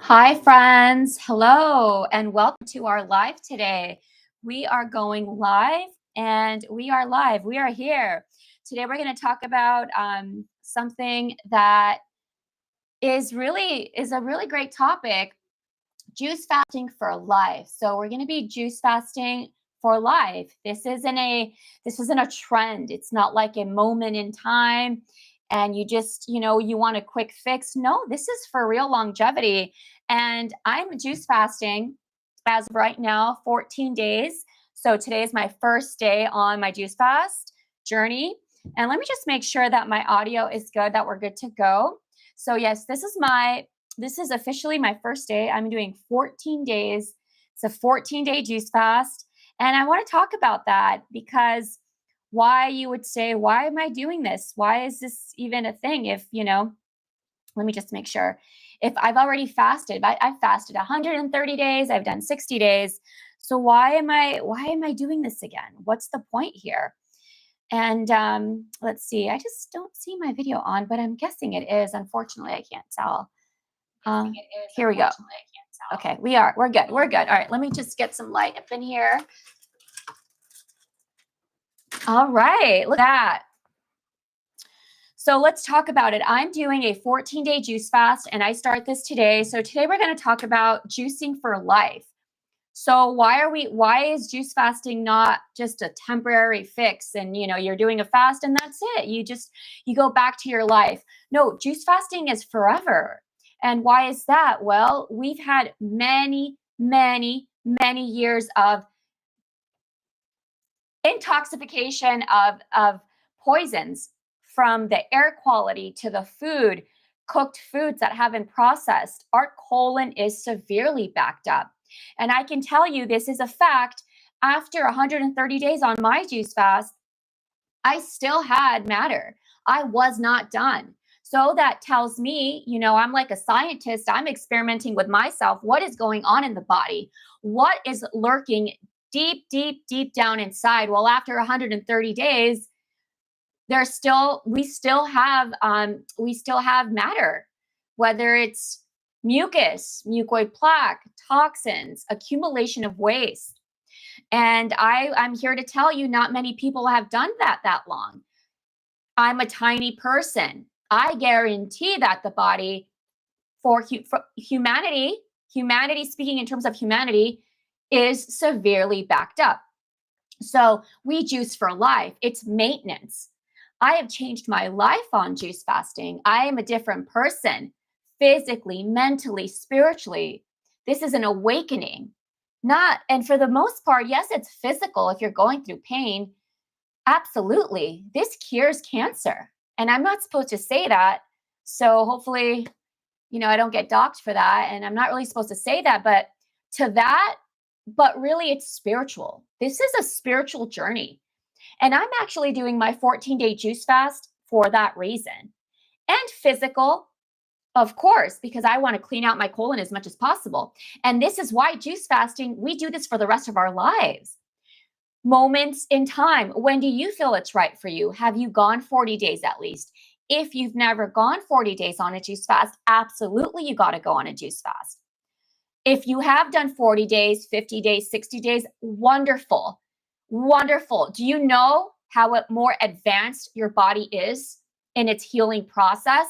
Hi, friends. Hello, and welcome to our live today. We are going live, and we are live. We are here. Today, we're going to talk about something that is a really great topic: juice fasting for life. So, we're going to be juice fasting for life. This isn't a trend. It's not like a moment in time and you want a quick fix. No, this is for real longevity. And I'm juice fasting as of right now, 14 days. So today is my first day on my juice fast journey. And let me just make sure that my audio is good, that we're good to go. So yes, this is officially my first day. I'm doing 14 days. It's a 14-day juice fast. And I want to talk about that because why you would say, why am I doing this? Why is this even a thing? Let me just make sure. If I've already fasted, I've fasted 130 days, I've done 60 days. So why am I doing this again? What's the point here? And let's see. I just don't see my video on, but I'm guessing it is. Unfortunately, I can't tell. Here we go. Okay, we're good. We're good. All right, let me just get some light up in here. All right, look at that. So let's talk about it. I'm doing a 14-day juice fast and I start this today. So today we're going to talk about juicing for life. So why is juice fasting not just a temporary fix and you're doing a fast and that's it. You go back to your life. No, juice fasting is forever. And why is that? Well, we've had many, many, many years of intoxication of poisons, from the air quality to the food, cooked foods that have been processed. Our colon is severely backed up. And I can tell you this is a fact. After 130 days on my juice fast, I still had matter. I was not done. So that tells me, I'm like a scientist. I'm experimenting with myself. What is going on in the body? What is lurking deep, deep, deep down inside? Well, after 130 days, we still have matter, whether it's mucus, mucoid plaque, toxins, accumulation of waste. And I'm here to tell you, not many people have done that long. I'm a tiny person. I guarantee that the body for humanity, speaking in terms of humanity, is severely backed up. So we juice for life. It's maintenance. I have changed my life on juice fasting. I am a different person, physically, mentally, spiritually. This is an awakening. And for the most part, yes, it's physical if you're going through pain. Absolutely. This cures cancer. And I'm not supposed to say that. So hopefully, I don't get docked for that. And I'm not really supposed to say that, but really it's spiritual. This is a spiritual journey. And I'm actually doing my 14-day juice fast for that reason. And physical, of course, because I want to clean out my colon as much as possible. And this is why juice fasting, we do this for the rest of our lives. Moments in time. When do you feel it's right for you? Have you gone 40 days at least? If you've never gone 40 days on a juice fast, absolutely you got to go on a juice fast. If you have done 40 days, 50 days, 60 days, wonderful. Wonderful. Do you know how more advanced your body is in its healing process?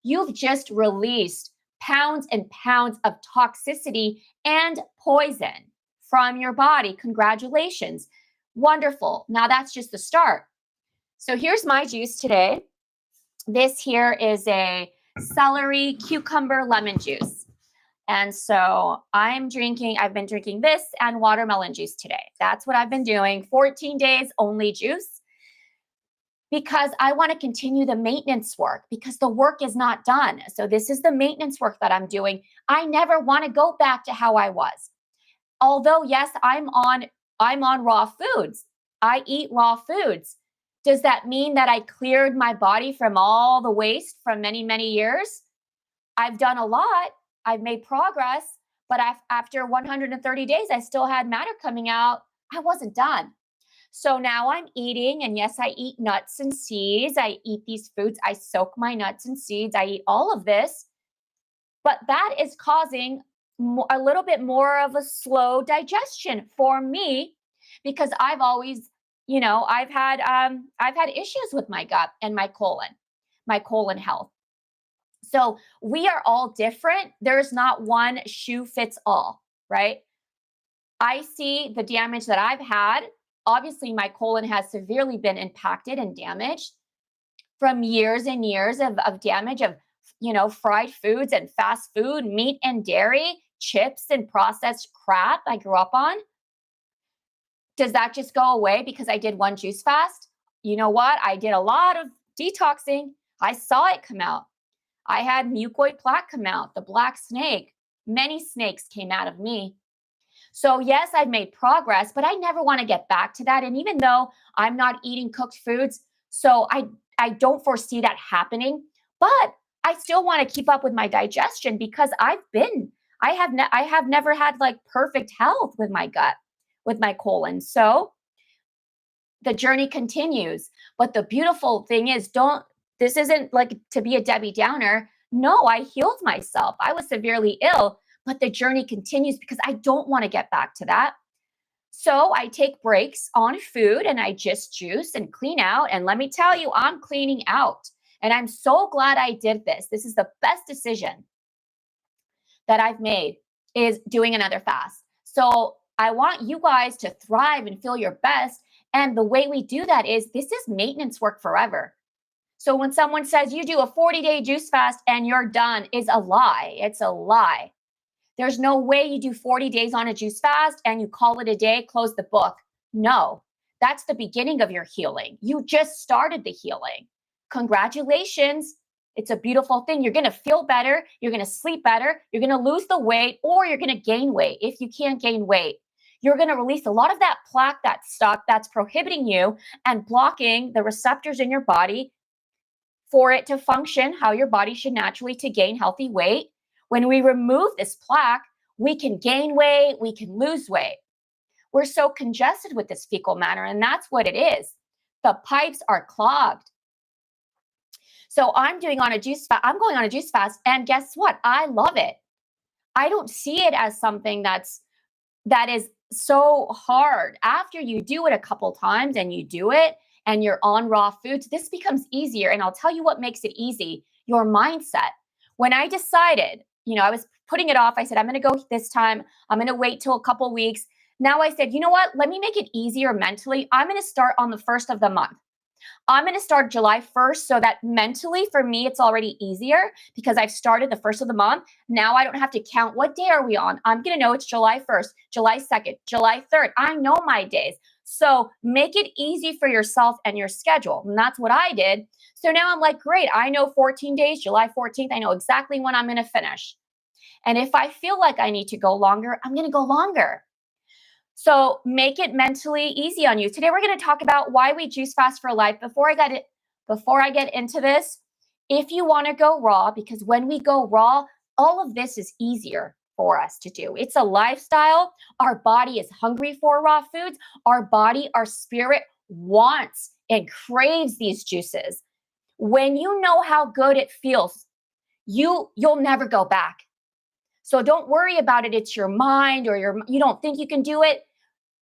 You've just released pounds and pounds of toxicity and poison from your body. Congratulations. Wonderful. Now that's just the start. So here's my juice today. This here is a celery, cucumber, lemon juice. And so I've been drinking this and watermelon juice today. That's what I've been doing. 14 days only juice, because I want to continue the maintenance work, because the work is not done. So this is the maintenance work that I'm doing. I never want to go back to how I was. Although, yes, I'm on raw foods. I eat raw foods. Does that mean that I cleared my body from all the waste from many, many years? I've done a lot. I've made progress, but after 130 days, I still had matter coming out. I wasn't done. So now I'm eating, and yes, I eat nuts and seeds. I eat these foods. I soak my nuts and seeds. I eat all of this. But that is causing a little bit more of a slow digestion for me because I've always, I've had issues with my gut and my colon health. So we are all different. There's not one shoe fits all, right? I see the damage that I've had. Obviously, my colon has severely been impacted and damaged from years and years of damage of, fried foods and fast food, meat and dairy, chips and processed crap I grew up on. Does that just go away because I did one juice fast? You know what? I did a lot of detoxing. I saw it come out. I had mucoid plaque come out, the black snake. Many snakes came out of me. So yes, I've made progress, but I never want to get back to that. And even though I'm not eating cooked foods, so I don't foresee that happening, but I still want to keep up with my digestion because I have never had like perfect health with my gut, with my colon. So the journey continues. But the beautiful thing is, this isn't like to be a Debbie Downer. No, I healed myself. I was severely ill, but the journey continues because I don't want to get back to that. So I take breaks on food and I just juice and clean out. And let me tell you, I'm cleaning out. And I'm so glad I did this. This is the best decision that I've made, is doing another fast. So I want you guys to thrive and feel your best. And the way we do that is, this is maintenance work forever. So when someone says you do a 40-day juice fast and you're done, is a lie. It's a lie. There's no way you do 40 days on a juice fast and you call it a day, close the book. No, that's the beginning of your healing. You just started the healing. Congratulations. It's a beautiful thing. You're going to feel better. You're going to sleep better. You're going to lose the weight, or you're going to gain weight. If you can't gain weight, you're going to release a lot of that plaque, that stuff that's prohibiting you and blocking the receptors in your body for it to function how your body should naturally to gain healthy weight. When we remove this plaque, we can gain weight, we can lose weight. We're so congested with this fecal matter, and that's what it is. The pipes are clogged. So I'm going on a juice fast, and guess what? I love it. I don't see it as something that is so hard. After you do it a couple times and you do it and you're on raw foods, this becomes easier. And I'll tell you what makes it easy: your mindset. When I decided, I was putting it off. I said, I'm going to go this time. I'm going to wait till a couple weeks. Now I said, you know what? Let me make it easier mentally. I'm going to start on the 1st of the month. I'm going to start July 1st so that mentally for me, it's already easier because I've started the 1st of the month. Now I don't have to count what day are we on. I'm going to know it's July 1st, July 2nd, July 3rd. I know my days. So make it easy for yourself and your schedule. And that's what I did. So now I'm like, great. I know 14 days, July 14th. I know exactly when I'm going to finish. And if I feel like I need to go longer, I'm going to go longer. So make it mentally easy on you. Today, we're going to talk about why we juice fast for life. Before I get into this, if you want to go raw, because when we go raw, all of this is easier for us to do. It's a lifestyle. Our body is hungry for raw foods. Our body, our spirit wants and craves these juices. When you know how good it feels, you'll never go back. So don't worry about it. It's your mind, or you don't think you can do it.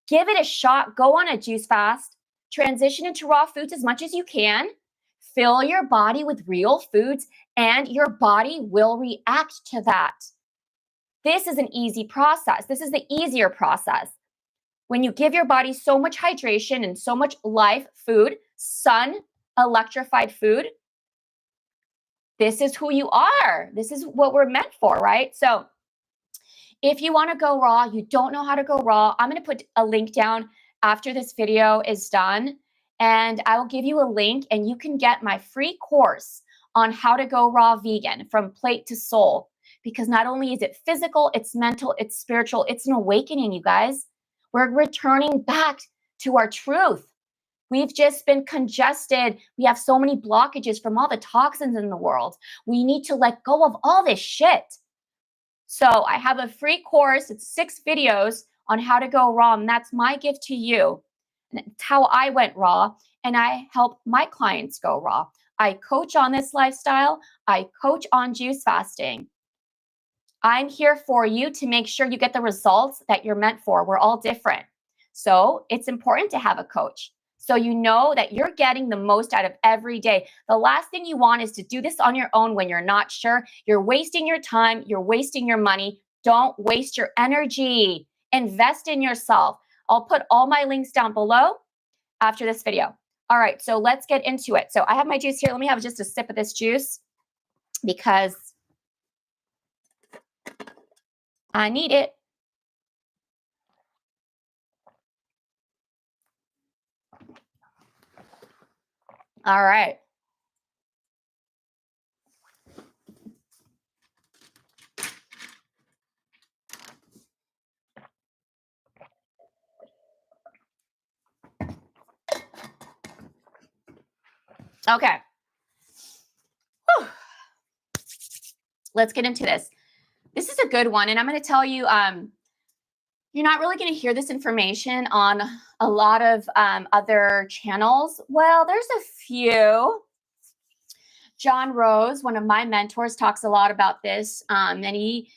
Give it a shot. Go on a juice fast. Transition into raw foods as much as you can. Fill your body with real foods, and your body will react to that. This is an easy process. This is the easier process. When you give your body so much hydration and so much life food, sun, electrified food, this is who you are. This is what we're meant for, right? So if you want to go raw, you don't know how to go raw, I'm going to put a link down after this video is done, and I will give you a link, and you can get my free course on how to go raw vegan from plate to soul. Because not only is it physical, it's mental, it's spiritual, it's an awakening, you guys. We're returning back to our truth. We've just been congested. We have so many blockages from all the toxins in the world. We need to let go of all this shit. So I have a free course. It's 6 videos on how to go raw, and that's my gift to you. And it's how I went raw, and I help my clients go raw. I coach on this lifestyle. I coach on juice fasting. I'm here for you to make sure you get the results that you're meant for. We're all different. So it's important to have a coach. So you know that you're getting the most out of every day. The last thing you want is to do this on your own when you're not sure. You're wasting your time. You're wasting your money. Don't waste your energy. Invest in yourself. I'll put all my links down below after this video. All right, so let's get into it. So I have my juice here. Let me have just a sip of this juice because I need it. All right. Okay. Whew. Let's get into this. This is a good one. And I'm going to tell you, you're not really going to hear this information on a lot of other channels. Well, there's a few. John Rose, one of my mentors, talks a lot about this, and he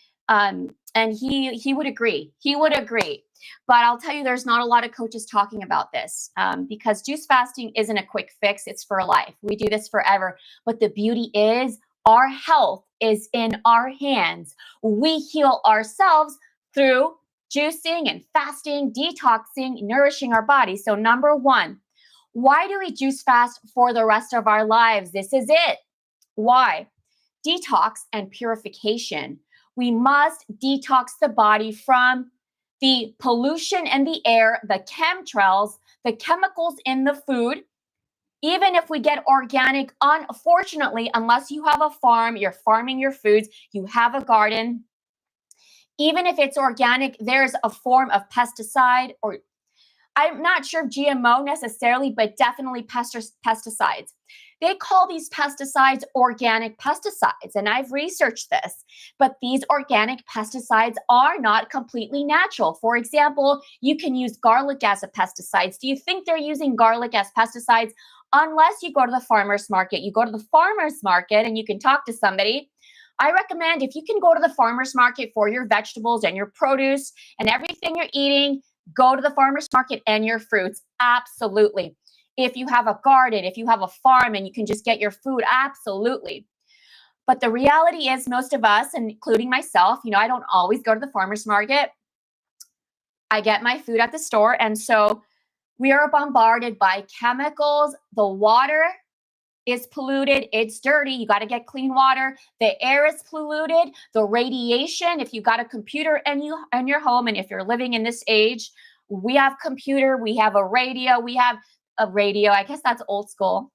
would agree. He would agree. But I'll tell you, there's not a lot of coaches talking about this because juice fasting isn't a quick fix. It's for life. We do this forever. But the beauty is our health is in our hands. We heal ourselves through juicing and fasting, detoxing, nourishing our body. So number one, why do we juice fast for the rest of our lives? This is it. Why? Detox and purification. We must detox the body from the pollution in the air, the chemtrails, the chemicals in the food. Even if we get organic, unfortunately, unless you have a farm, you're farming your foods, you have a garden, even if it's organic, there's a form of pesticide, or I'm not sure of GMO necessarily, but definitely pesticides. They call these pesticides organic pesticides, and I've researched this, but these organic pesticides are not completely natural. For example, you can use garlic as a pesticide. Do you think they're using garlic as pesticides? Unless you go to the farmer's market. You go to the farmer's market and you can talk to somebody. I recommend if you can go to the farmer's market for your vegetables and your produce and everything you're eating, go to the farmer's market and your fruits. Absolutely. If you have a garden, if you have a farm and you can just get your food, absolutely. But the reality is most of us, including myself, I don't always go to the farmer's market. I get my food at the store. And so we are bombarded by chemicals. The water is polluted. It's dirty. You got to get clean water. The air is polluted. The radiation, if you got a computer in your home, and if you're living in this age, we have computer, we have a radio, I guess that's old school.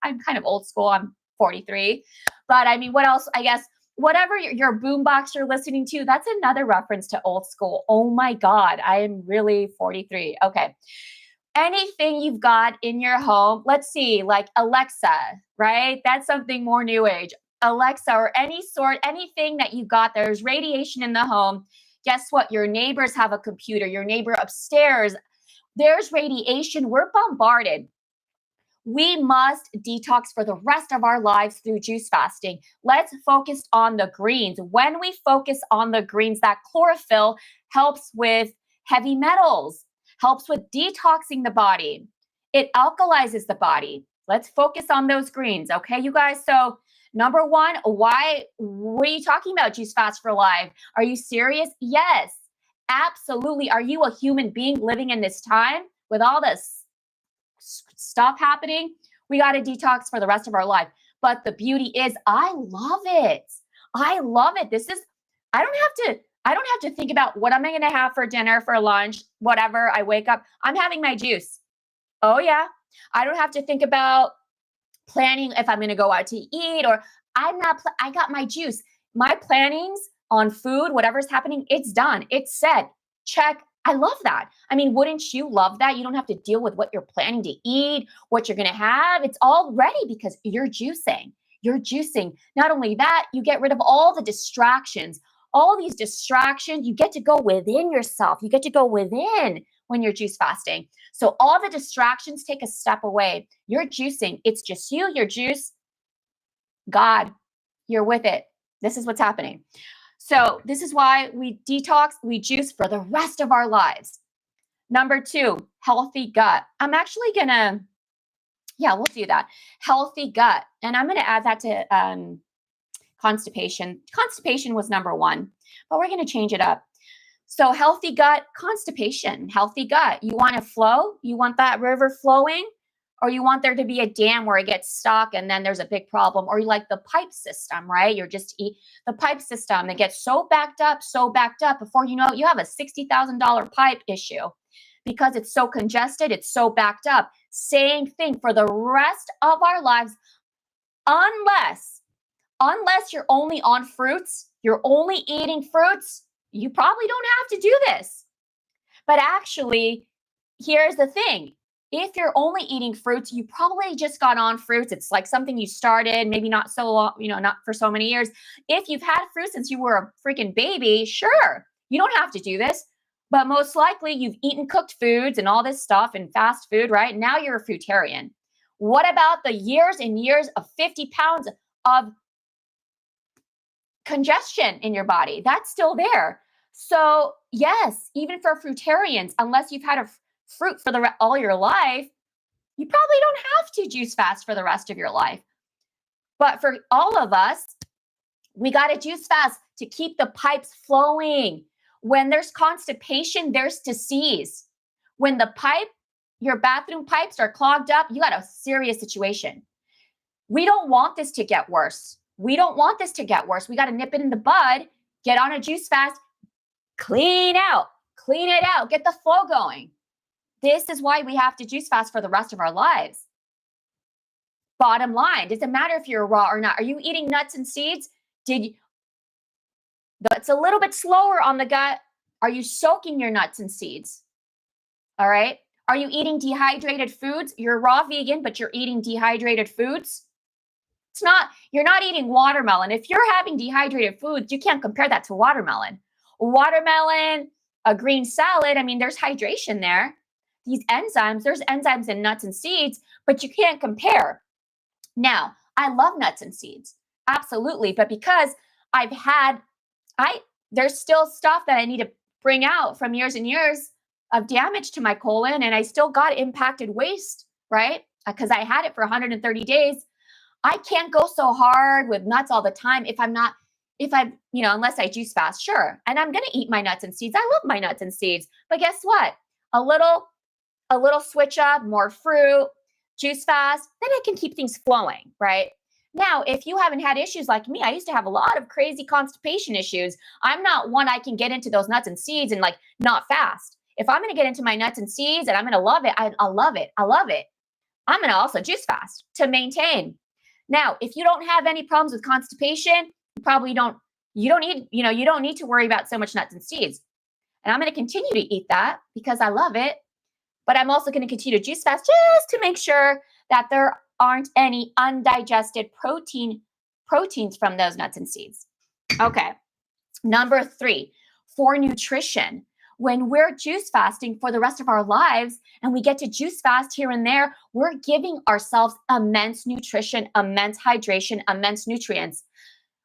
I'm kind of old school. I'm 43. But I mean, what else? I guess whatever your boombox you're listening to, that's another reference to old school. Oh my God, I am really 43. Okay. Anything you've got in your home, let's see, like Alexa, right? That's something more new age. Alexa or anything that you got, there's radiation in the home. Guess what? Your neighbors have a computer, your neighbor upstairs, there's radiation. We're bombarded. We must detox for the rest of our lives through juice fasting. Let's focus on the greens. When we focus on the greens, that chlorophyll helps with heavy metals, helps with detoxing the body. It alkalizes the body. Let's focus on those greens, okay, you guys? So number one, what are you talking about juice fast for life? Are you serious? Yes, absolutely. Are you a human being living in this time with all this stuff happening? We got to detox for the rest of our life. But the beauty is, I love it. I love it. I don't have to think about what am I going to have for dinner, for lunch, whatever. I wake up, I'm having my juice. Oh yeah. I don't have to think about planning if I'm going to go out to eat, or I got my juice. My plannings on food, whatever's happening, it's done. It's set. Check. I love that. I mean, wouldn't you love that? You don't have to deal with what you're planning to eat, what you're going to have. It's all ready because you're juicing. You're juicing. Not only that, you get rid of all the distractions. All these distractions, you get to go within yourself. You get to go within when you're juice fasting. So all the distractions take a step away. You're juicing. It's just you, your juice. God, you're with it. This is what's happening. So this is why we detox, we juice for the rest of our lives. Number 2, healthy gut. I'm actually gonna, we'll do that. Healthy gut. And I'm gonna add that to constipation. Constipation was number 1, but we're gonna change it up. So healthy gut, constipation, healthy gut. You want to flow? You want that river flowing? Or you want there to be a dam where it gets stuck and then there's a big problem? Or you like the pipe system, right? You're just the pipe system. It gets so backed up before you know it, you have a $60,000 pipe issue because it's so congested, it's so backed up. Same thing for the rest of our lives, unless you're only on fruits, you're only eating fruits, you probably don't have to do this. But actually, here's the thing. If you're only eating fruits, you probably just got on fruits. It's like something you started, maybe not so long, not for so many years. If you've had fruit since you were a freaking baby, sure, you don't have to do this. But most likely you've eaten cooked foods and all this stuff and fast food, right? Now you're a fruitarian. What about the years and years of 50 pounds of congestion in your body? That's still there. So yes, even for fruitarians, unless you've had a fruit for all your life, you probably don't have to juice fast for the rest of your life. But for all of us, we got to juice fast to keep the pipes flowing. When there's constipation, there's disease. When your bathroom pipes are clogged up, you got a serious situation. We don't want this to get worse. We don't want this to get worse. We got to nip it in the bud, get on a juice fast, clean it out, get the flow going. This is why we have to juice fast for the rest of our lives. Bottom line, doesn't matter if you're raw or not. Are you eating nuts and seeds? It's a little bit slower on the gut. Are you soaking your nuts and seeds? All right. Are you eating dehydrated foods? You're raw vegan, but you're eating dehydrated foods. You're not eating watermelon. If you're having dehydrated foods, you can't compare that to watermelon. Watermelon, a green salad, there's hydration there. There's enzymes in nuts and seeds, but you can't compare. Now, I love nuts and seeds, absolutely. But because there's still stuff that I need to bring out from years and years of damage to my colon, and I still got impacted waste, right? Because I had it for 130 days. I can't go so hard with nuts all the time unless I juice fast, sure. And I'm going to eat my nuts and seeds. I love my nuts and seeds. But guess what? A little switch up, more fruit, juice fast, then I can keep things flowing, right? Now, if you haven't had issues like me, I used to have a lot of crazy constipation issues. I'm not one I can get into those nuts and seeds and not fast. If I'm going to get into my nuts and seeds and I'm going to love it, I love it. I'm going to also juice fast to maintain. Now, if you don't have any problems with constipation, you don't need to worry about so much nuts and seeds. And I'm going to continue to eat that because I love it. But I'm also going to continue to juice fast just to make sure that there aren't any undigested proteins from those nuts and seeds. Okay. Number 3, for nutrition. When we're juice fasting for the rest of our lives and we get to juice fast here and there, we're giving ourselves immense nutrition, immense hydration, immense nutrients.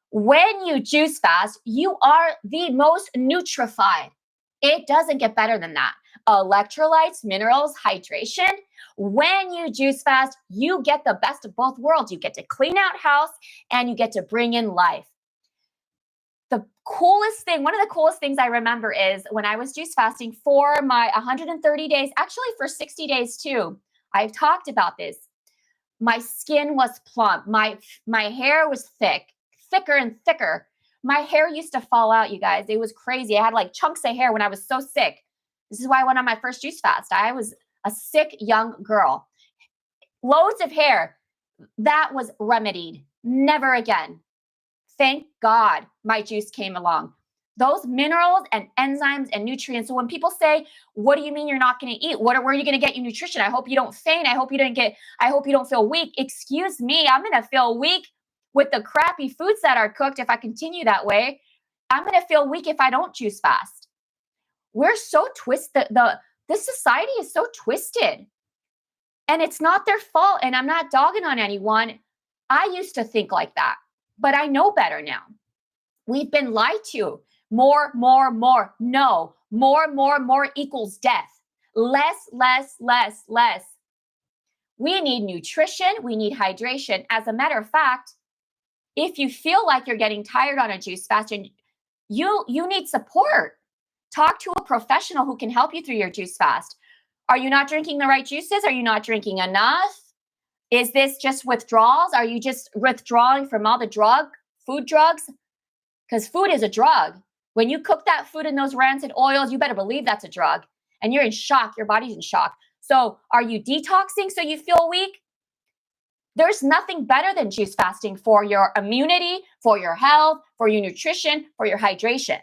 When you juice fast, you are the most nutrified. It doesn't get better than that. Electrolytes, minerals, hydration. When you juice fast, you get the best of both worlds. You get to clean out house and you get to bring in life. One of the coolest things I remember is when I was juice fasting for my 130 days, actually for 60 days too. I've talked about this. My skin was plump. My hair was thicker and thicker. My hair used to fall out, you guys. It was crazy. I had chunks of hair when I was so sick. This is why I went on my first juice fast. I was a sick young girl. Loads of hair. That was remedied. Never again. Thank God my juice came along. Those minerals and enzymes and nutrients. So when people say, what do you mean you're not going to eat? Where are you going to get your nutrition? I hope you don't faint. I hope you don't feel weak. Excuse me. I'm going to feel weak with the crappy foods that are cooked. If I continue that way, I'm going to feel weak if I don't juice fast. We're so twisted. This society is so twisted and it's not their fault. And I'm not dogging on anyone. I used to think like that, but I know better now. We've been lied to. More, more, more. No, more equals death. Less, less, less, less. We need nutrition. We need hydration. As a matter of fact, if you feel like you're getting tired on a juice fast and you need support, talk to a professional who can help you through your juice fast. Are you not drinking the right juices? Are you not drinking enough? Is this just withdrawals? Are you just withdrawing from all the food drugs? Because food is a drug. When you cook that food in those rancid oils, you better believe that's a drug. And you're in shock. Your body's in shock. So are you detoxing so you feel weak? There's nothing better than juice fasting for your immunity, for your health, for your nutrition, for your hydration.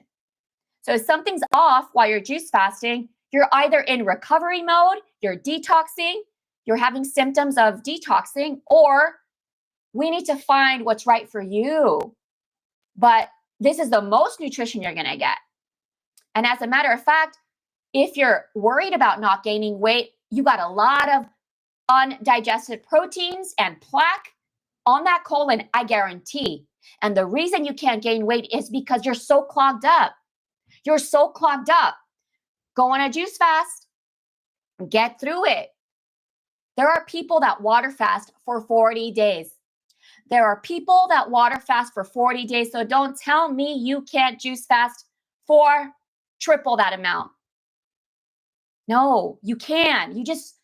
So if something's off while you're juice fasting, you're either in recovery mode, you're detoxing, you're having symptoms of detoxing, or we need to find what's right for you. But this is the most nutrition you're going to get. And as a matter of fact, if you're worried about not gaining weight, you got a lot of undigested proteins and plaque on that colon, I guarantee. And the reason you can't gain weight is because you're so clogged up. You're so clogged up. Go on a juice fast. Get through it. There are people that water fast for 40 days. There are people that water fast for 40 days. So don't tell me you can't juice fast for triple that amount. No, you can. You just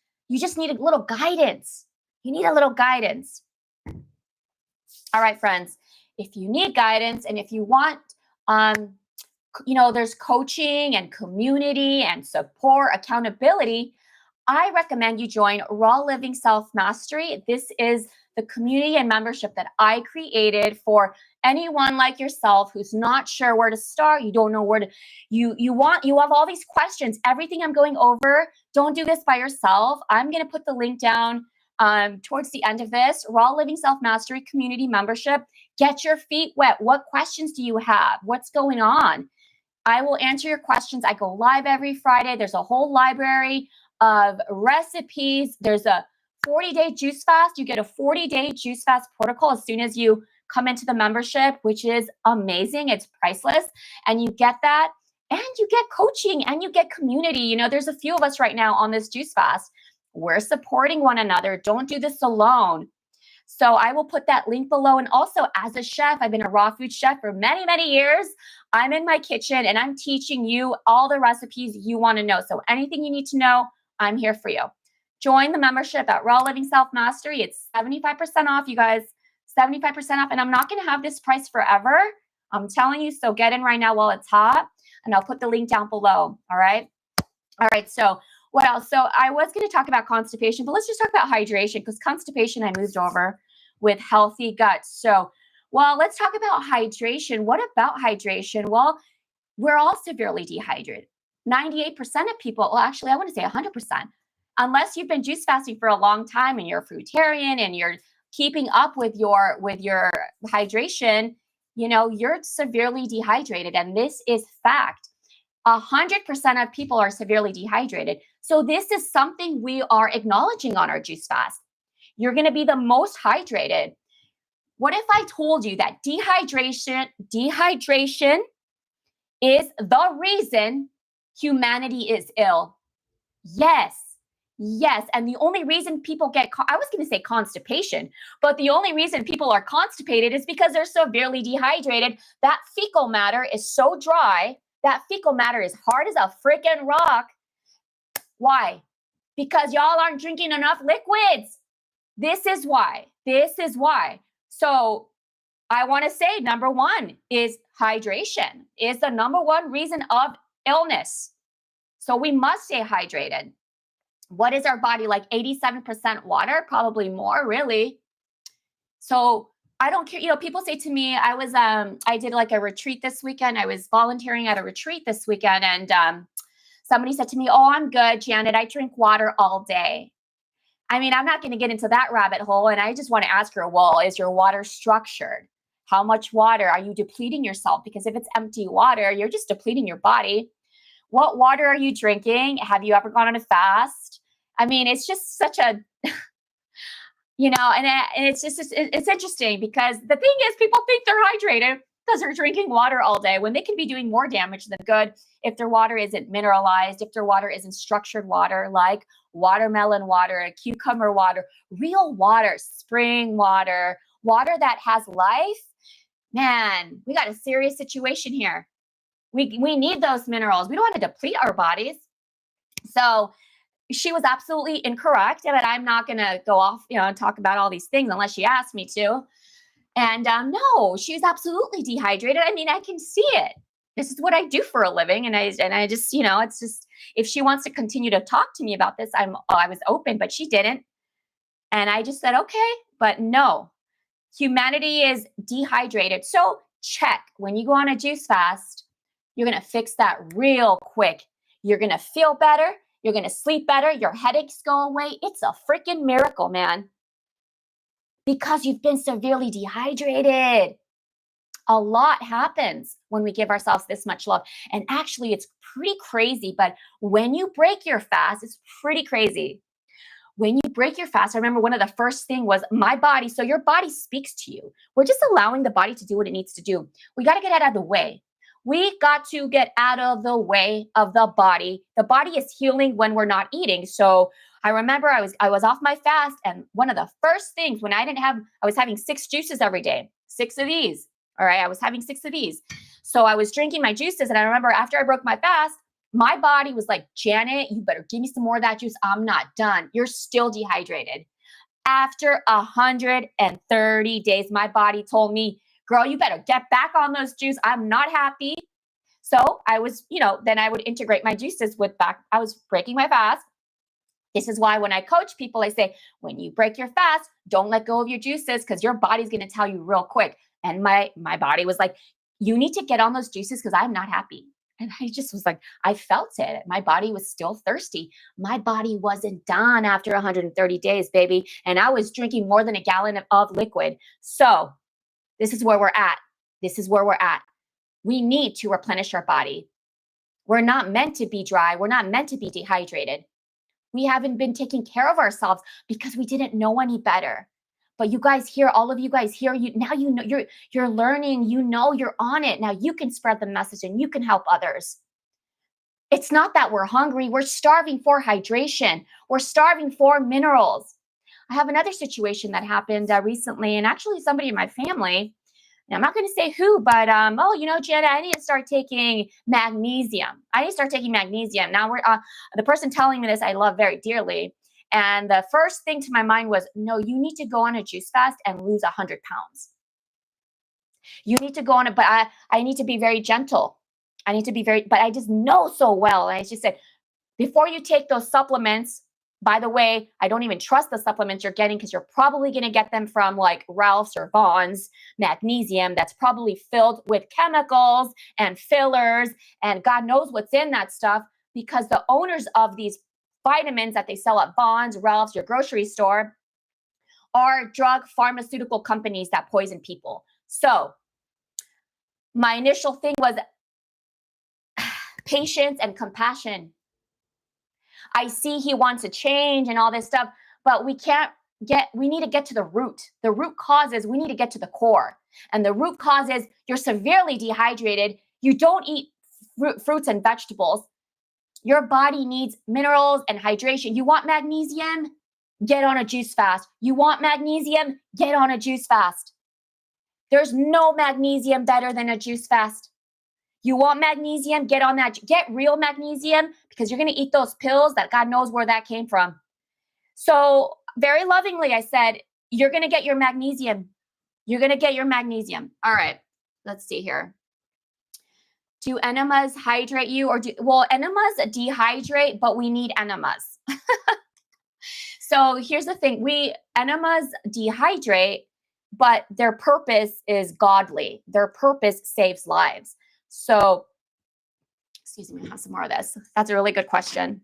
need a little guidance. You need a little guidance. All right, friends. If you need guidance and if you want, there's coaching and community and support, accountability, I recommend you join Raw Living Self Mastery. This is the community and membership that I created for anyone like yourself who's not sure where to start. You don't know where to, you have all these questions. Everything I'm going over, don't do this by yourself. I'm going to put the link down towards the end of this. Raw Living Self Mastery community membership. Get your feet wet. What questions do you have? What's going on? I will answer your questions. I go live every Friday. There's a whole library of recipes. There's a 40-day juice fast. You get a 40-day juice fast protocol as soon as you come into the membership, which is amazing. It's priceless. And you get that. And you get coaching and you get community. There's a few of us right now on this juice fast. We're supporting one another. Don't do this alone. So I will put that link below. And also, as a chef, I've been a raw food chef for many, many years. I'm in my kitchen and I'm teaching you all the recipes you want to know. So anything you need to know, I'm here for you. Join the membership at Raw Living Self Mastery. It's 75% off, you guys. 75% off. And I'm not going to have this price forever. I'm telling you. So get in right now while it's hot. And I'll put the link down below. All right. All right. So what else? So I was going to talk about constipation, but let's just talk about hydration, because constipation I moved over with healthy gut. So, well, let's talk about hydration. What about hydration? Well, we're all severely dehydrated. 98% of people, well, actually, I want to say 100%, unless you've been juice fasting for a long time and you're a fruitarian and you're keeping up with your hydration, you're severely dehydrated. And this is fact. 100% of people are severely dehydrated. So this is something we are acknowledging on our juice fast. You're going to be the most hydrated. What if I told you that dehydration is the reason humanity is ill? Yes. And the only reason people get, I was going to say constipation, but the only reason people are constipated is because they're severely dehydrated. That fecal matter is so dry. That fecal matter is hard as a freaking rock. Why? Because y'all aren't drinking enough liquids. This is why. So I want to say number one is hydration is the number one reason of illness. So we must stay hydrated. What is our body like? 87% water, probably more, really. So I don't care. People say to me, I did like a retreat this weekend. I was volunteering at a retreat this weekend. And somebody said to me, "Oh, I'm good, Janet. I drink water all day." I mean, I'm not going to get into that rabbit hole. And I just want to ask her, well, is your water structured? How much water are you depleting yourself? Because if it's empty water, you're just depleting your body. What water are you drinking? Have you ever gone on a fast? I mean, it's just such a, and it's just, it's interesting because the thing is people think they're hydrated, because they're drinking water all day when they can be doing more damage than good if their water isn't mineralized, if their water isn't structured water like watermelon water, cucumber water, real water, spring water, water that has life. Man, we got a serious situation here. We need those minerals. We don't want to deplete our bodies. So she was absolutely incorrect, but I'm not going to go off, and talk about all these things unless she asked me to. And no, she was absolutely dehydrated. I mean, I can see it. This is what I do for a living. And I just, it's just, if she wants to continue to talk to me about this, I was open, but she didn't. And I just said, okay, but no, humanity is dehydrated. So check, when you go on a juice fast, you're going to fix that real quick. You're going to feel better. You're going to sleep better. Your headaches go away. It's a freaking miracle, man. Because you've been severely dehydrated. A lot happens when we give ourselves this much love. And actually, it's pretty crazy. But when you break your fast, it's pretty crazy. When you break your fast, I remember one of the first thing was my body. So your body speaks to you. We're just allowing the body to do what it needs to do. We got to get out of the way. We got to get out of the way of the body. The body is healing when we're not eating. So I remember I was off my fast, and one of the first things when I was having 6 juices every day, 6 of these. All right, I was having 6 of these. So I was drinking my juices, and I remember after I broke my fast, my body was like, Janet, you better give me some more of that juice. I'm not done. You're still dehydrated. After 130 days, my body told me, girl, you better get back on those juices. I'm not happy. So I was, then I would integrate my juices I was breaking my fast. This is why when I coach people, I say, when you break your fast, don't let go of your juices because your body's going to tell you real quick. And my body was like, you need to get on those juices because I'm not happy. And I just was like, I felt it. My body was still thirsty. My body wasn't done after 130 days, baby. And I was drinking more than a gallon of liquid. So this is where we're at. This is where we're at. We need to replenish our body. We're not meant to be dry. We're not meant to be dehydrated. We haven't been taking care of ourselves because we didn't know any better. But you guys here, all of you guys here, now you know you're learning, you're on it. Now you can spread the message and you can help others. It's not that we're hungry. We're starving for hydration. We're starving for minerals. I have another situation that happened recently, and actually somebody in my family, and I'm not going to say who, but Jenna, I need to start taking magnesium. Now the person telling me this I love very dearly. And the first thing to my mind was, no, you need to go on a juice fast and lose 100 pounds. You need to go on it, but I need to be very gentle. But I just know so well. And I just said, before you take those supplements, by the way, I don't even trust the supplements you're getting because you're probably going to get them from like Ralph's or Vaughn's magnesium that's probably filled with chemicals and fillers and God knows what's in that stuff because the owners of these vitamins that they sell at Vaughn's, Ralph's, your grocery store are drug pharmaceutical companies that poison people. So my initial thing was patience and compassion. I see he wants to change and all this stuff, but we need to get to the root. The root causes, we need to get to the core. And the root cause is you're severely dehydrated. You don't eat fruits and vegetables. Your body needs minerals and hydration. You want magnesium? Get on a juice fast. You want magnesium? Get on a juice fast. There's no magnesium better than a juice fast. You want magnesium? Get on that. Get real magnesium because you're going to eat those pills that God knows where that came from. So very lovingly, I said, you're going to get your magnesium. You're going to get your magnesium. All right. Let's see here. Do enemas hydrate you enemas dehydrate, but we need enemas. So here's the thing. Enemas dehydrate, but their purpose is godly. Their purpose saves lives. So, excuse me, I'll have some more of this. That's a really good question.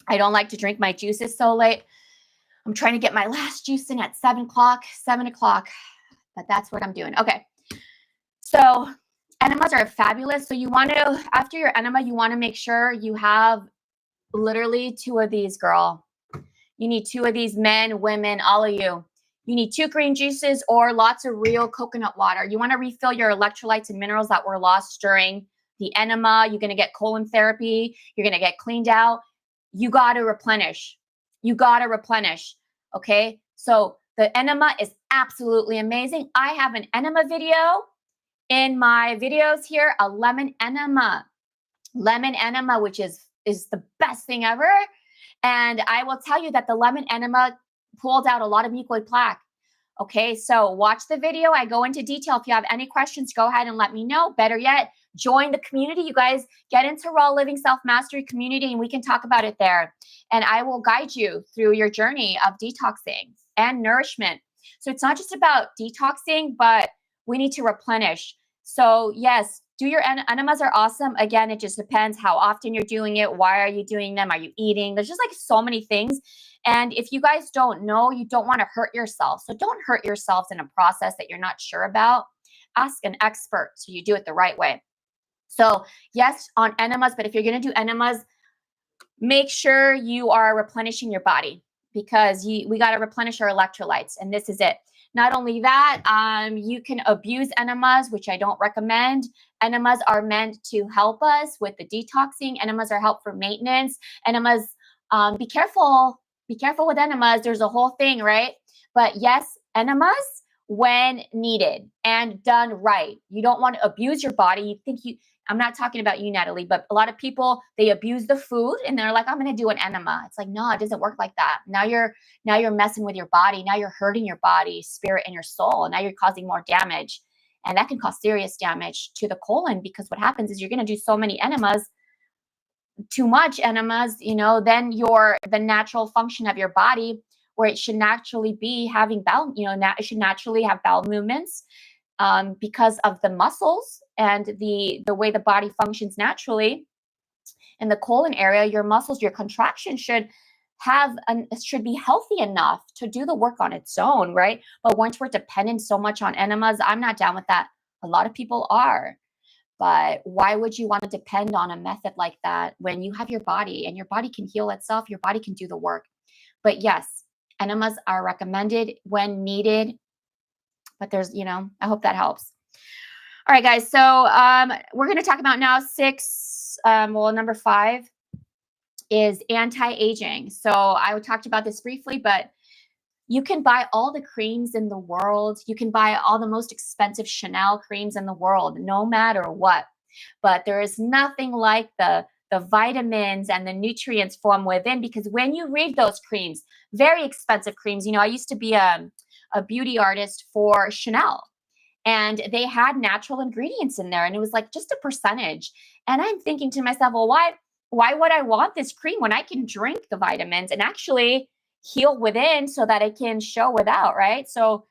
I don't like to drink my juices so late. I'm trying to get my last juice in at 7 o'clock, but that's what I'm doing. Okay. So Enemas are fabulous. So you want to, after your enema, you want to make sure you have literally 2 of these, girl. You need 2 of these, men, women, all of you. You need 2 green juices or lots of real coconut water. You want to refill your electrolytes and minerals that were lost during the enema. You're going to get colon therapy. You're going to get cleaned out. You got to replenish. You got to replenish. Okay. So the enema is absolutely amazing. I have an enema video in my videos here, a lemon enema, which is the best thing ever. And I will tell you that the lemon enema pulled out a lot of mucoid plaque. Okay, so watch the video. I go into detail. If you have any questions, go ahead and let me know. Better yet, join the community. You guys get into Raw Living Self-Mastery community and we can talk about it there. And I will guide you through your journey of detoxing and nourishment. So it's not just about detoxing, but we need to replenish. So yes, do your enemas are awesome. Again, it just depends how often you're doing it. Why are you doing them? Are you eating? There's just like so many things. And if you guys don't know, you don't want to hurt yourself. So don't hurt yourselves in a process that you're not sure about. Ask an expert so you do it the right way. So yes, on enemas, but if you're going to do enemas, make sure you are replenishing your body because we got to replenish our electrolytes. And this is it. Not only that, you can abuse enemas, which I don't recommend. Enemas are meant to help us with the detoxing. Enemas are help for maintenance. Enemas, be careful. Be careful with enemas. There's a whole thing, right? But yes, enemas when needed and done right. You don't want to abuse your body. You think I'm not talking about you, Natalie, but a lot of people, they abuse the food and they're like, I'm going to do an enema. It's like, no, it doesn't work like that. Now you're messing with your body. Now you're hurting your body, spirit, and your soul. And now you're causing more damage. And that can cause serious damage to the colon because what happens is you're going to do so many enemas, too much enemas, then the natural function of your body where it should naturally be having bowel, it should naturally have bowel movements because of the muscles and the way the body functions naturally. In the colon area, your muscles, your contraction should be healthy enough to do the work on its own, right? But once we're dependent so much on enemas, I'm not down with that. A lot of people are. But why would you want to depend on a method like that when you have your body and your body can heal itself, your body can do the work. But yes, enemas are recommended when needed. But there's, I hope that helps. All right, guys. So we're going to talk about now number 5 is anti-aging. So I talked about this briefly, but you can buy all the creams in the world. You can buy all the most expensive Chanel creams in the world, no matter what. But there is nothing like the vitamins and the nutrients from within, because when you read those creams, very expensive creams, I used to be a beauty artist for Chanel, and they had natural ingredients in there, and it was like just a percentage. And I'm thinking to myself, well, why would I want this cream when I can drink the vitamins and actually heal within so that it can show without, right? So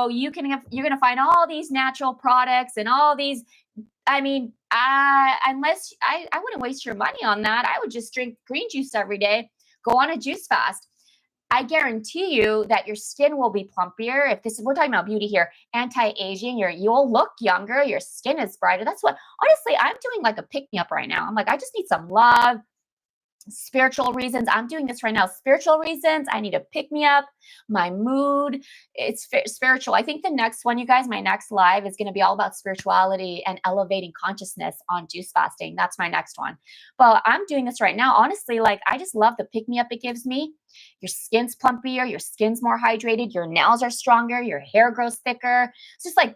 you're going to find all these natural products and all these, unless I wouldn't waste your money on that. I would just drink green juice every day, go on a juice fast. I guarantee you that your skin will be plumpier. We're talking about beauty here, anti-aging, you'll look younger, your skin is brighter. That's what, honestly, I'm doing like a pick-me-up right now. I'm like, I just need some love. Spiritual reasons. I'm doing this right now. Spiritual reasons. I need to pick me up. My mood. It's spiritual. I think the next one, you guys, my next live is going to be all about spirituality and elevating consciousness on juice fasting. That's my next one. But I'm doing this right now. Honestly, I just love the pick me up it gives me. Your skin's plumpier. Your skin's more hydrated. Your nails are stronger. Your hair grows thicker. It's just like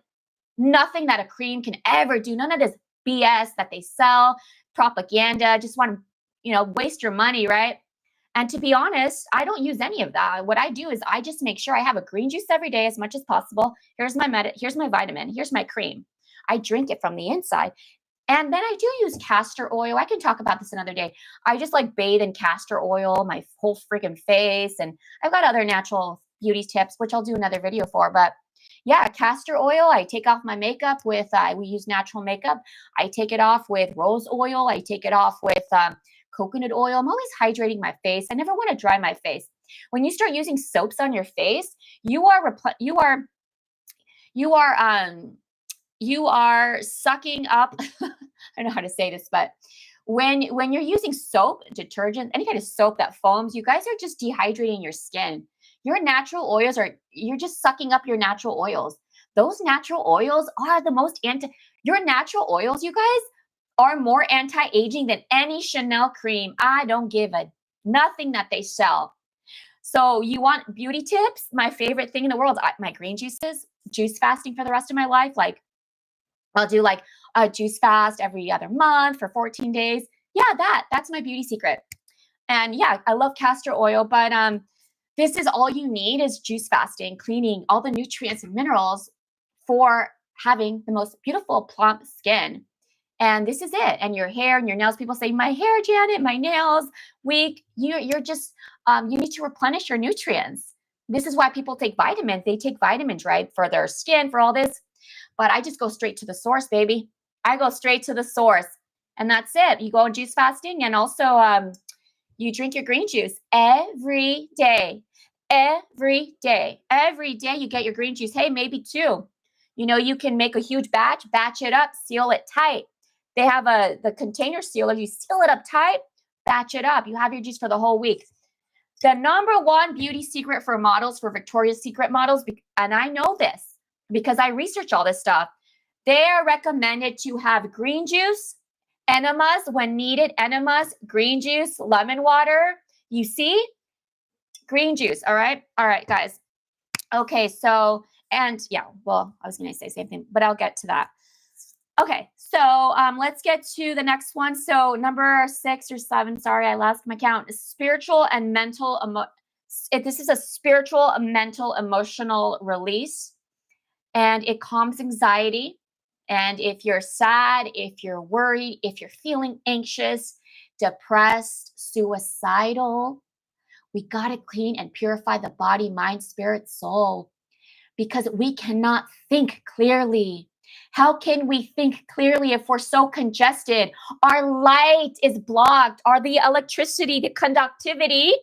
nothing that a cream can ever do. None of this BS that they sell, propaganda. Just want to waste your money, right? And to be honest, I don't use any of that. What I do is I just make sure I have a green juice every day as much as possible. Here's my vitamin. Here's my cream. I drink it from the inside. And then I do use castor oil. I can talk about this another day. I just bathe in castor oil, my whole freaking face. And I've got other natural beauty tips, which I'll do another video for. But yeah, castor oil. I take off my makeup with, we use natural makeup. I take it off with rose oil. I take it off with coconut oil. I'm always hydrating my face. I never want to dry my face. When you start using soaps on your face, you are you are sucking up, I don't know how to say this, but when you're using soap, detergent, any kind of soap that foams, you guys are just dehydrating your skin. Your natural oils you're just sucking up your natural oils. Those natural oils are the most your natural oils, you guys, are more anti-aging than any Chanel cream. I don't give a nothing that they sell. So you want beauty tips? My favorite thing in the world, my green juices, juice fasting for the rest of my life. Like I'll do like a juice fast every other month for 14 days. Yeah, that's my beauty secret. And yeah, I love castor oil, but this is all you need is juice fasting, cleaning all the nutrients and minerals for having the most beautiful plump skin. And this is it. And your hair and your nails. People say, my hair, Janet, my nails, weak. You're just, you need to replenish your nutrients. This is why people take vitamins. They take vitamins, right? For their skin, for all this. But I just go straight to the source, baby. I go straight to the source. And that's it. You go on juice fasting, and also you drink your green juice every day. Every day. Every day you get your green juice. Hey, maybe two. You know, you can make a huge batch it up, seal it tight. They have the container sealer. You seal it up tight, batch it up. You have your juice for the whole week. The number one beauty secret for models, for Victoria's Secret models, and I know this because I research all this stuff, they are recommended to have green juice, enemas when needed, enemas, green juice, lemon water. You see? Green juice, all right? All right, guys. Okay, so, and yeah, well, I was going to say the same thing, but I'll get to that. Okay, so let's get to the next one. So number 6 or 7, sorry, I lost my count. Spiritual and mental, this is a spiritual, mental, emotional release, and it calms anxiety. And if you're sad, if you're worried, if you're feeling anxious, depressed, suicidal, we got to clean and purify the body, mind, spirit, soul, because we cannot think clearly. How can we think clearly if we're so congested? Our light is blocked. Are the electricity, the conductivity,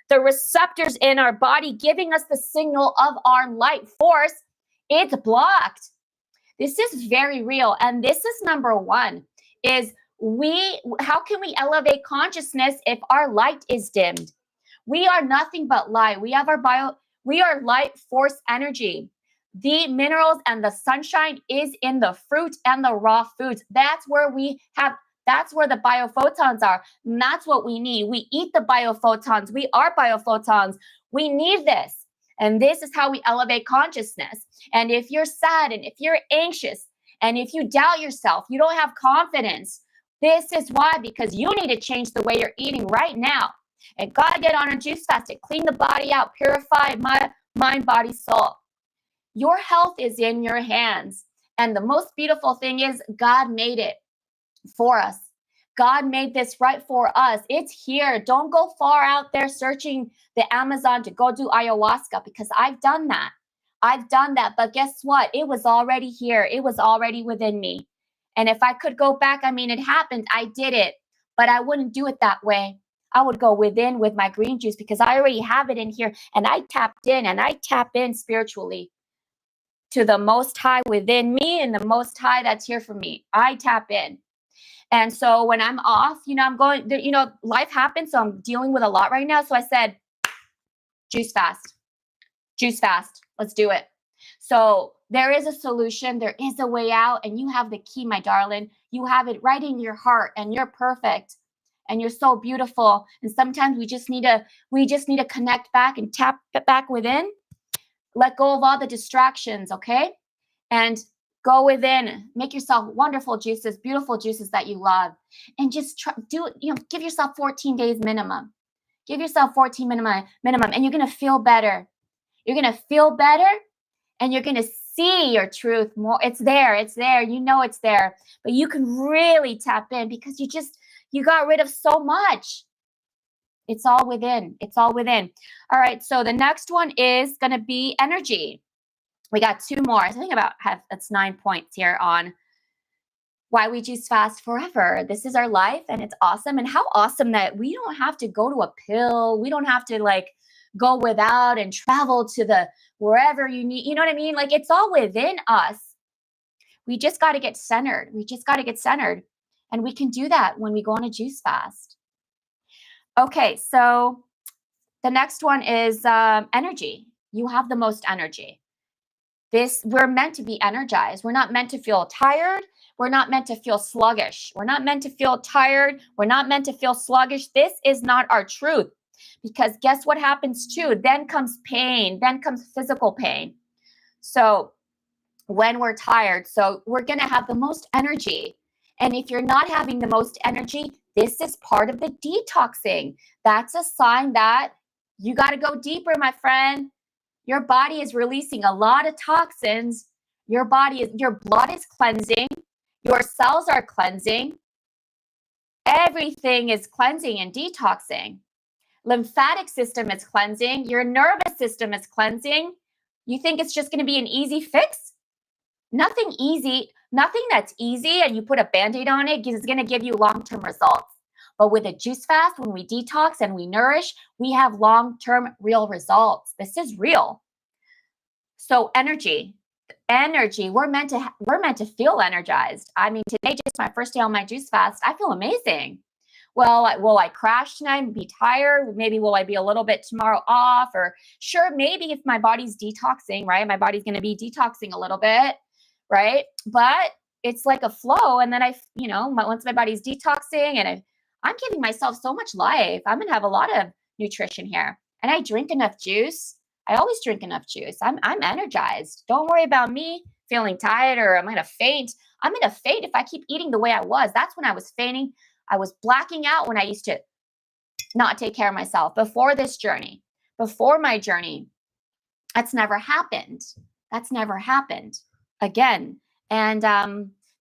the receptors in our body giving us the signal of our light force, it's blocked. This is very real. And this is number one, is how can we elevate consciousness if our light is dimmed? We are nothing but light. We are light force energy. The minerals and the sunshine is in the fruit and the raw foods. That's where the biophotons are. And that's what we need. We eat the biophotons. We are biophotons. We need this. And this is how we elevate consciousness. And if you're sad and if you're anxious and if you doubt yourself, you don't have confidence, this is why, because you need to change the way you're eating right now. And gotta get on a juice fast to clean the body out, purify my mind, body, soul. Your health is in your hands. And the most beautiful thing is God made it for us. God made this right for us. It's here. Don't go far out there searching the Amazon to go do ayahuasca, because I've done that. But guess what? It was already here. It was already within me. And if I could go back, I mean, it happened. I did it, but I wouldn't do it that way. I would go within with my green juice because I already have it in here, and I tapped in, and I tap in spiritually to the Most High within me and the Most High that's here for me. I tap in. And so when I'm off, I'm going, life happens. So I'm dealing with a lot right now. So I said, juice fast, let's do it. So there is a solution. There is a way out, and you have the key, my darling. You have it right in your heart, and you're perfect. And you're so beautiful. And sometimes we just need to connect back and tap back within. Let go of all the distractions, okay? And go within. Make yourself wonderful juices, beautiful juices that you love. And just give yourself 14 days minimum. Give yourself 14 minimum, and you're going to feel better. You're going to feel better, and you're going to see your truth more. It's there. It's there. You know it's there. But you can really tap in because you got rid of so much. It's all within. It's all within. All right. So the next one is going to be energy. We got 2 more. I think that's 9 points here on why we juice fast forever. This is our life, and it's awesome. And how awesome that we don't have to go to a pill. We don't have to go without and travel to wherever you need. You know what I mean? It's all within us. We just got to get centered. We just got to get centered. And we can do that when we go on a juice fast. Okay, so the next one is energy. You have the most energy. We're meant to be energized. We're not meant to feel tired. We're not meant to feel sluggish. We're not meant to feel tired. We're not meant to feel sluggish. This is not our truth. Because guess what happens too? Then comes pain. Then comes physical pain. So when we're tired, so we're going to have the most energy. And if you're not having the most energy, this is part of the detoxing. That's a sign that you got to go deeper, my friend. Your body is releasing a lot of toxins. Your blood is cleansing. Your cells are cleansing. Everything is cleansing and detoxing. Lymphatic system is cleansing. Your nervous system is cleansing. You think it's just going to be an easy fix? Nothing easy. Nothing that's easy and you put a Band-Aid on it is going to give you long-term results. But with a juice fast, when we detox and we nourish, we have long-term real results. This is real. So energy, we're meant to feel energized. I mean, today, just my first day on my juice fast, I feel amazing. Well, will I crash tonight and be tired? Maybe will I be a little bit tomorrow off? Or sure, maybe if my body's detoxing, right? My body's going to be detoxing a little bit, right? But it's like a flow. And then once my body's detoxing and I'm giving myself so much life, I'm going to have a lot of nutrition here. And I drink enough juice. I always drink enough juice. I'm energized. Don't worry about me feeling tired or I'm going to faint. I'm going to faint if I keep eating the way I was. That's when I was fainting. I was blacking out when I used to not take care of myself before this journey, before my journey. That's never happened. That's never happened again. And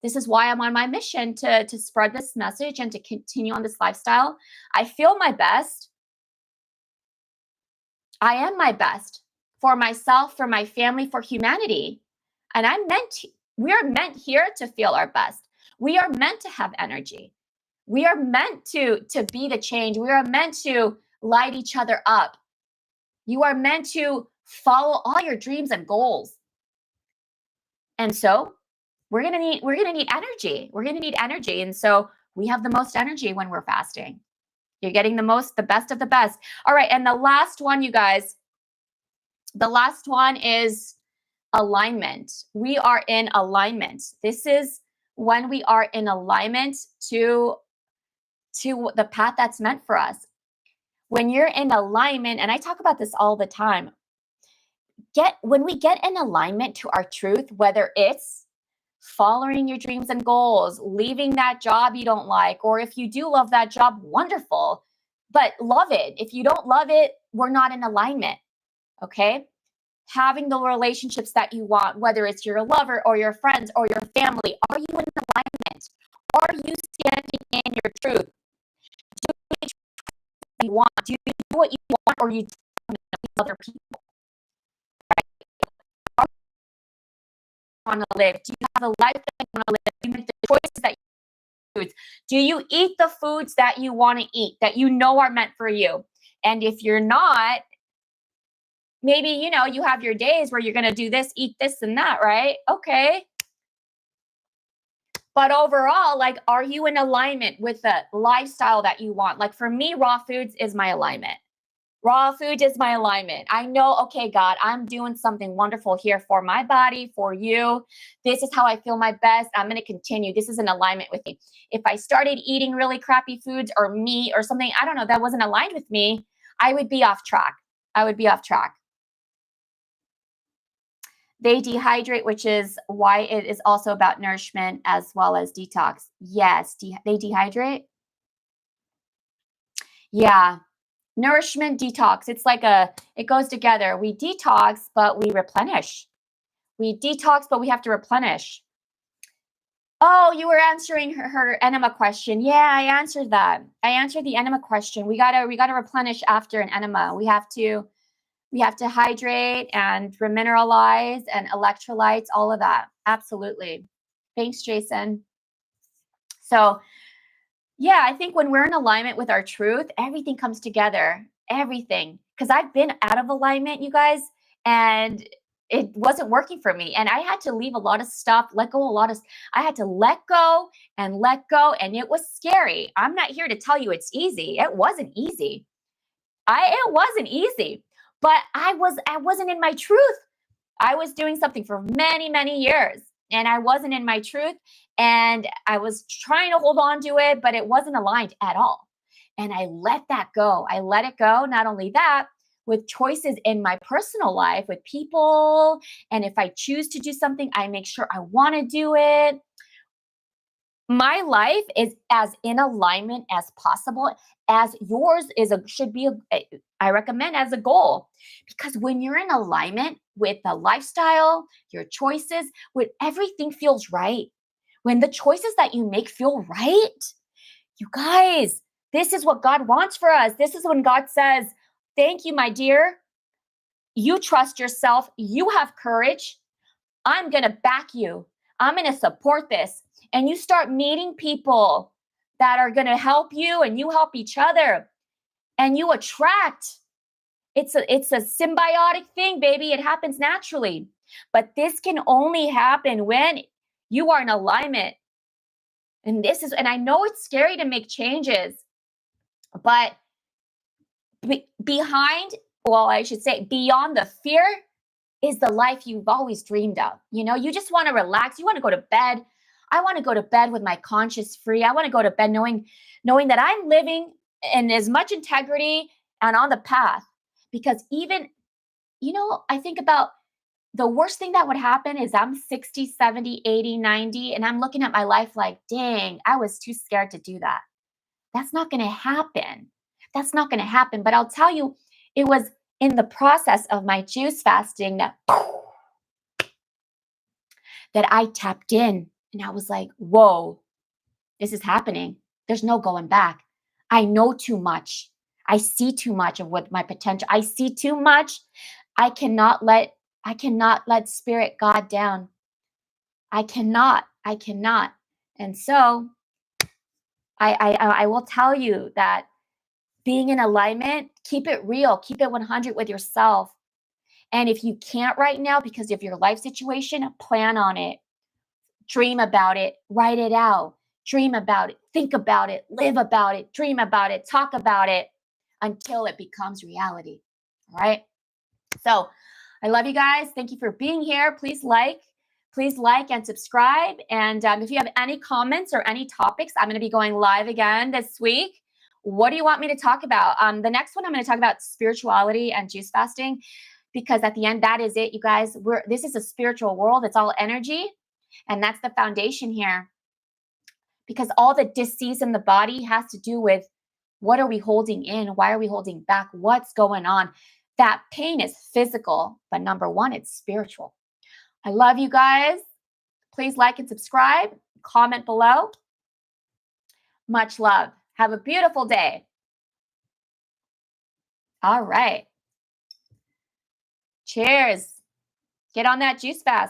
this is why I'm on my mission to spread this message and to continue on this lifestyle. I feel my best. I am my best for myself, for my family, for humanity. And we are meant here to feel our best. We are meant to have energy. We are meant to be the change. We are meant to light each other up. You are meant to follow all your dreams and goals. And so we're gonna need energy. We're gonna need energy. And so we have the most energy when we're fasting. You're getting the best of the best. All right, and the last one, you guys, the last one is alignment. We are in alignment. This is when we are in alignment to the path that's meant for us. When you're in alignment, and I talk about this all the time, when we get in alignment to our truth, whether it's following your dreams and goals, leaving that job you don't like, or if you do love that job, wonderful, but love it. If you don't love it, we're not in alignment, okay? Having the relationships that you want, whether it's your lover or your friends or your family, are you in alignment? Are you standing in your truth? Do you you want? Do you do what you want, or you please other people? Right? Are you want to live? Do you have a life that you want to live? Do you make the choices that you choose? Do you eat the foods that you want to eat, that you know are meant for you? And if you're not, maybe, you have your days where you're going to do this, eat this and that, right? Okay. But overall, like, are you in alignment with the lifestyle that you want? Like for me, raw foods is my alignment. Raw food is my alignment. I know, okay, God, I'm doing something wonderful here for my body, for you. This is how I feel my best. I'm going to continue. This is in alignment with me. If I started eating really crappy foods or meat or something, I don't know, that wasn't aligned with me, I would be off track. They dehydrate, which is why it is also about nourishment as well as detox. Yes, they dehydrate. Yeah, nourishment, detox. It's like it goes together. We detox, but we replenish. We detox, but we have to replenish. Oh, you were answering her enema question. Yeah, I answered that. I answered the enema question. We gotta replenish after an enema. We have to hydrate and remineralize and electrolytes, all of that. Absolutely. Thanks, Jason. So, yeah, I think when we're in alignment with our truth, everything comes together. Everything. Because I've been out of alignment, you guys, and it wasn't working for me. And I had to leave a lot of stuff, let go a lot of, I had to let go. And it was scary. I'm not here to tell you it's easy. It wasn't easy. It wasn't easy, but I wasn't in my truth. I was doing something for many, many years and I wasn't in my truth. And I was trying to hold on to it, but it wasn't aligned at all. And I let that go. I let it go. Not only that, with choices in my personal life, with people. And if I choose to do something, I make sure I want to do it. My life is as in alignment as possible, as yours should be. I recommend as a goal, because when you're in alignment with the lifestyle, your choices, when everything feels right, when the choices that you make feel right, you guys, this is what God wants for us. This is when God says, "Thank you, my dear. You trust yourself. You have courage. I'm going to back you. I'm going to support this." And you start meeting people that are going to help you and you help each other and you attract. It's a symbiotic thing, baby. It happens naturally. But this can only happen when you are in alignment. And I know it's scary to make changes, but I should say beyond the fear is the life you've always dreamed of. You just want to relax. You want to go to bed. I want to go to bed with my conscience free. I want to go to bed knowing that I'm living in as much integrity and on the path. Because even, I think about the worst thing that would happen is I'm 60, 70, 80, 90, and I'm looking at my life like, dang, I was too scared to do that. That's not going to happen. That's not going to happen. But I'll tell you, it was in the process of my juice fasting that I tapped in. And I was like, whoa, this is happening. There's no going back. I know too much. I see too much of what my potential. I see too much. I cannot let spirit God down. I cannot. And so I will tell you that being in alignment, keep it real, keep it 100 with yourself. And if you can't right now because of your life situation, plan on it. Dream about it, write it out, dream about it, think about it, live about it, dream about it, talk about it until it becomes reality. All right. So I love you guys. Thank you for being here. Please like and subscribe. And if you have any comments or any topics, I'm going to be going live again this week. What do you want me to talk about? The next one, I'm going to talk about spirituality and juice fasting, because at the end, that is it, you guys. This is a spiritual world. It's all energy. And that's the foundation here, because all the disease in the body has to do with what are we holding in? Why are we holding back? What's going on? That pain is physical, but number one, it's spiritual. I love you guys. Please like and subscribe. Comment below. Much love. Have a beautiful day. All right. Cheers. Get on that juice fast.